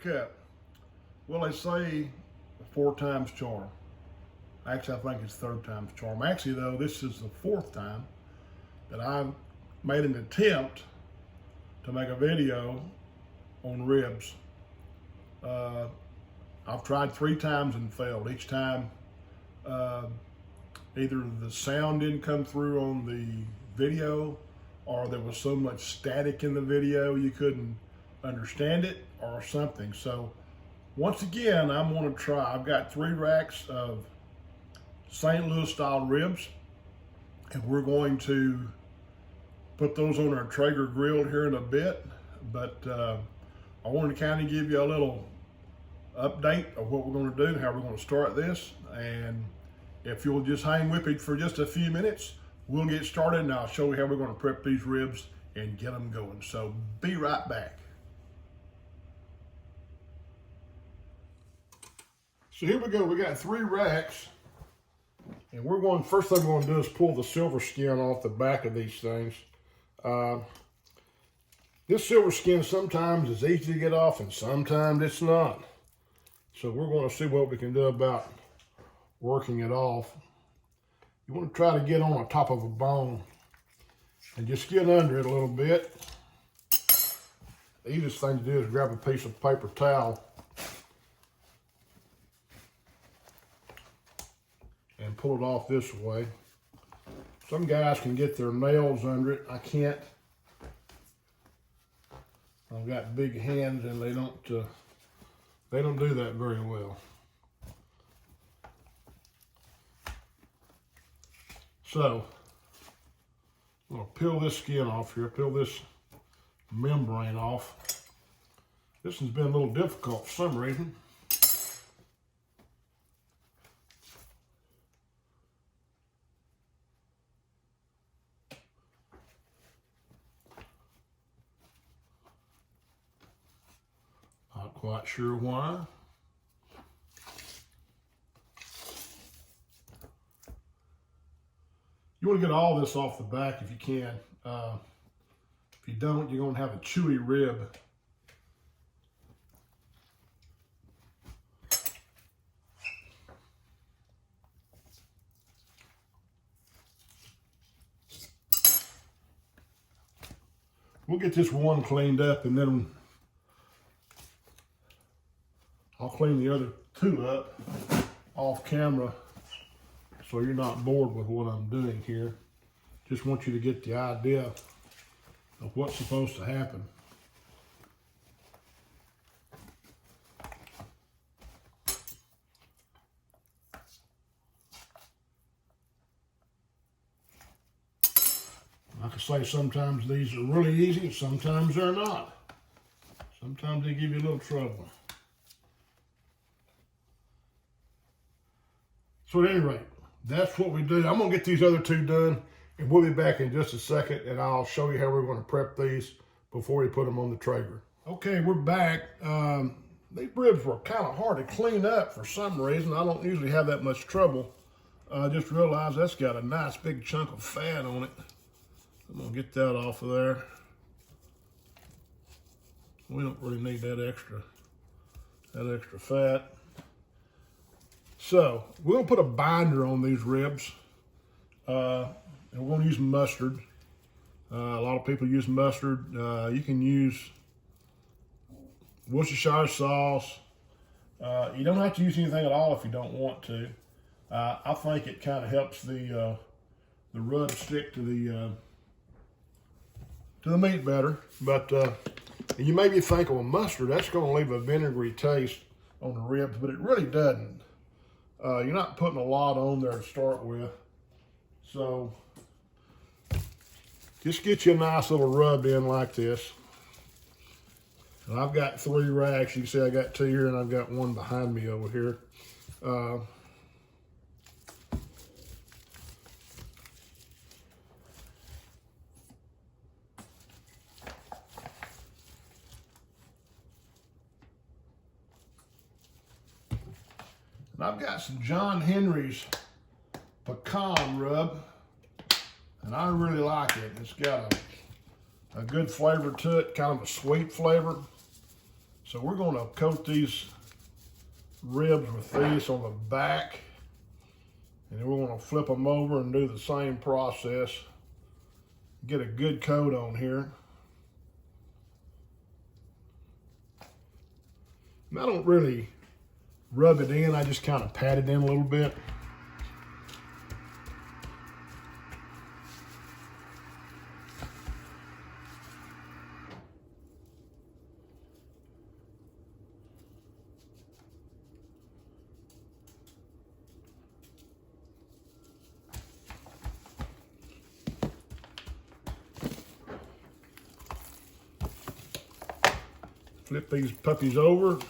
cut? Well, they say 4 times charm. Actually, I think it's 3rd times charm. Actually, though, this is the 4th time that I've made an attempt to make a video on ribs. I've tried 3 times and failed. Each time, either the sound didn't come through on the video, or there was so much static in the video you couldn't understand it, or something. So once again, I'm going to try. I've got 3 racks of St. Louis style ribs, and we're going to put those on our Traeger grill here in a bit. But I wanted to kind of give you a little update of what we're going to do and how we're going to start this. And if you'll just hang with me for just a few minutes, we'll get started, and I'll show you how we're going to prep these ribs and get them going. So be right back. So here we go. We got 3 racks, and we're going, first thing we're going to do is pull the silver skin off the back of these things. This silver skin sometimes is easy to get off and sometimes it's not. So we're going to see what we can do about working it off. You want to try to get on the top of a bone and just get under it a little bit. The easiest thing to do is grab a piece of paper towel and pull it off this way. Some guys can get their nails under it. I can't. I've got big hands and they don't do that very well. So I'm going to peel this skin off here, peel this membrane off. This has been a little difficult for some reason. Not quite sure why. You want to get all this off the back if you can. If you don't, you're going to have a chewy rib. We'll get this one cleaned up, and then I'll clean the other 2 up off camera, so you're not bored with what I'm doing here. Just want you to get the idea of what's supposed to happen. Like I say, sometimes these are really easy, sometimes they're not. Sometimes they give you a little trouble. So at any rate, that's what we do. I'm going to get these other 2 done, and we'll be back in just a second, and I'll show you how we're going to prep these before we put them on the Traeger. Okay, we're back. These ribs were kind of hard to clean up for some reason. I don't usually have that much trouble. I just realized that's got a nice big chunk of fat on it. I'm going to get that off of there. We don't really need that extra fat. So we're going to put a binder on these ribs, and we're going to use mustard. A lot of people use mustard. You can use Worcestershire sauce. You don't have to use anything at all if you don't want to. I think it kind of helps the rub stick to the meat better. But you may be thinking, well, mustard, that's going to leave a vinegary taste on the ribs, but it really doesn't. You're not putting a lot on there to start with. So just get you a nice little rub in like this. And I've got 3 racks. You can see I got 2 here and I've got 1 behind me over here. And I've got some John Henry's pecan rub, and I really like it. It's got a good flavor to it, kind of a sweet flavor. So we're going to coat these ribs with this on the back, and then we're going to flip them over and do the same process. Get a good coat on here. And I don't really rub it in, I just kind of pat it in a little bit. Flip these puppies over.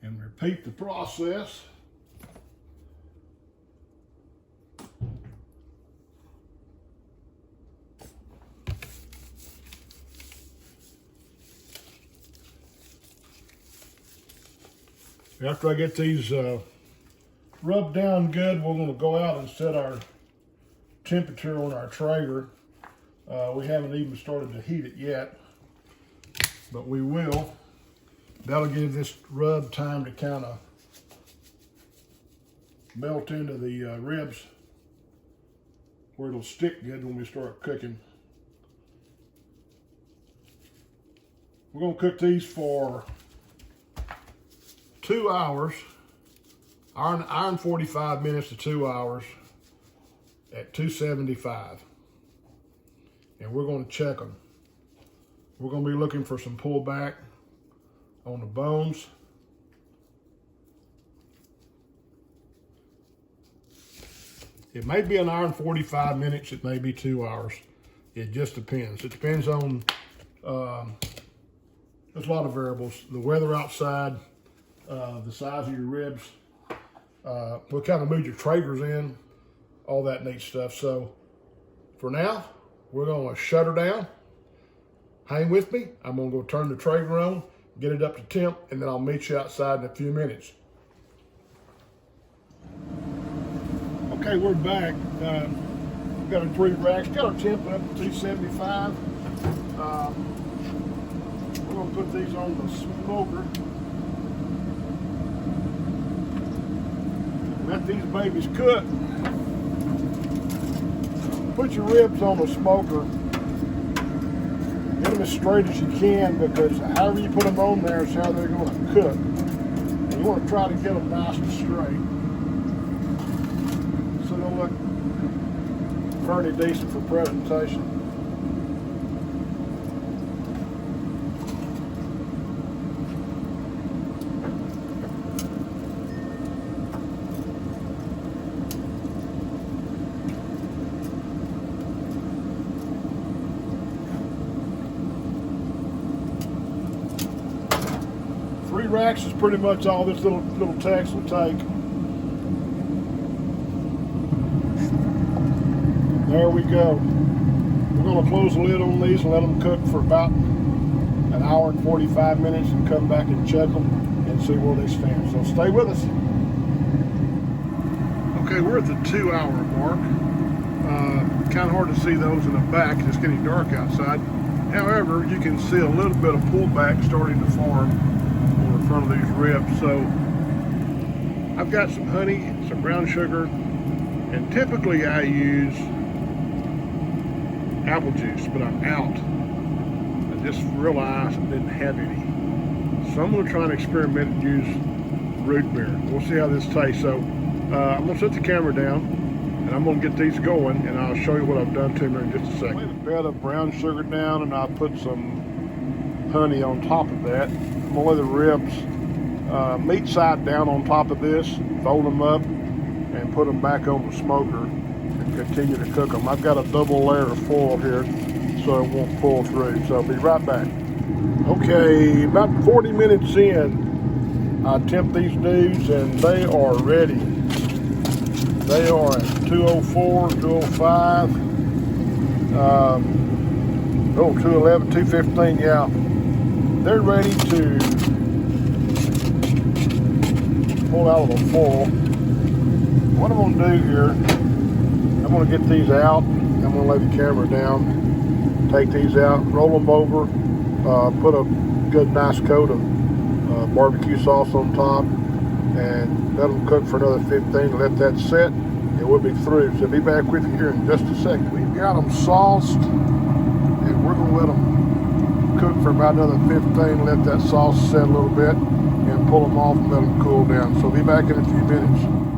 And repeat the process. After I get these rubbed down good, we're going to go out and set our temperature on our Traeger. We haven't even started to heat it yet, but we will. That'll give this rub time to kind of melt into the ribs where it'll stick good when we start cooking. We're going to cook these for 2 hours, iron 45 minutes to 2 hours at 275. And we're going to check them. We're going to be looking for some pullback on the bones. It may be an hour and 45 minutes, it may be 2 hours. It just depends. It depends on, there's a lot of variables. The weather outside, the size of your ribs, what kind of mood your Traeger's in, all that neat stuff. So for now, we're going to shut her down. Hang with me. I'm going to go turn the Traeger on, get it up to temp, and then I'll meet you outside in a few minutes. Okay, we're back. We've got our 3 racks, got our temp up to 275. We're going to put these on the smoker. Let these babies cook. Put your ribs on the smoker. Get them as straight as you can, because however you put them on there is how they're going to cook. And you want to try to get them nice and straight, so they'll look pretty decent for presentation. 3 racks is pretty much all this little text will take. There we go. We're going to close the lid on these and let them cook for about an hour and 45 minutes and come back and check them and see where they stand. So stay with us. Okay, we're at the 2-hour mark. Kind of hard to see those in the back. It's getting dark outside. However, you can see a little bit of pullback starting to form on the front of these ribs. So I've got some honey, some brown sugar, and typically I use apple juice, but I'm out. I just realized I didn't have any. So I'm going to try and experiment and use root beer. We'll see how this tastes. So I'm going to set the camera down and I'm going to get these going, and I'll show you what I've done to them in just a second. I laid a bed of brown sugar down and I'll put some honey on top of that. I'm going to lay the ribs meat side down on top of this, fold them up, and put them back on the smoker and continue to cook them. I've got a double layer of foil here so it won't pull through. So I'll be right back. Okay, about 40 minutes in, I temp these dudes and they are ready. They are at 204, 205, 211, 215, yeah. They're ready to pull out of the foil. What I'm going to do here, I'm going to get these out and I'm gonna lay the camera down, take these out, roll them over, put a good nice coat of barbecue sauce on top, and let them cook for another 15. Let that sit, and we'll be through. So be back with you here in just a second. We've got them sauced, and we're gonna let them cook for about another 15. Let that sauce set a little bit, and pull them off and let them cool down. So be back in a few minutes.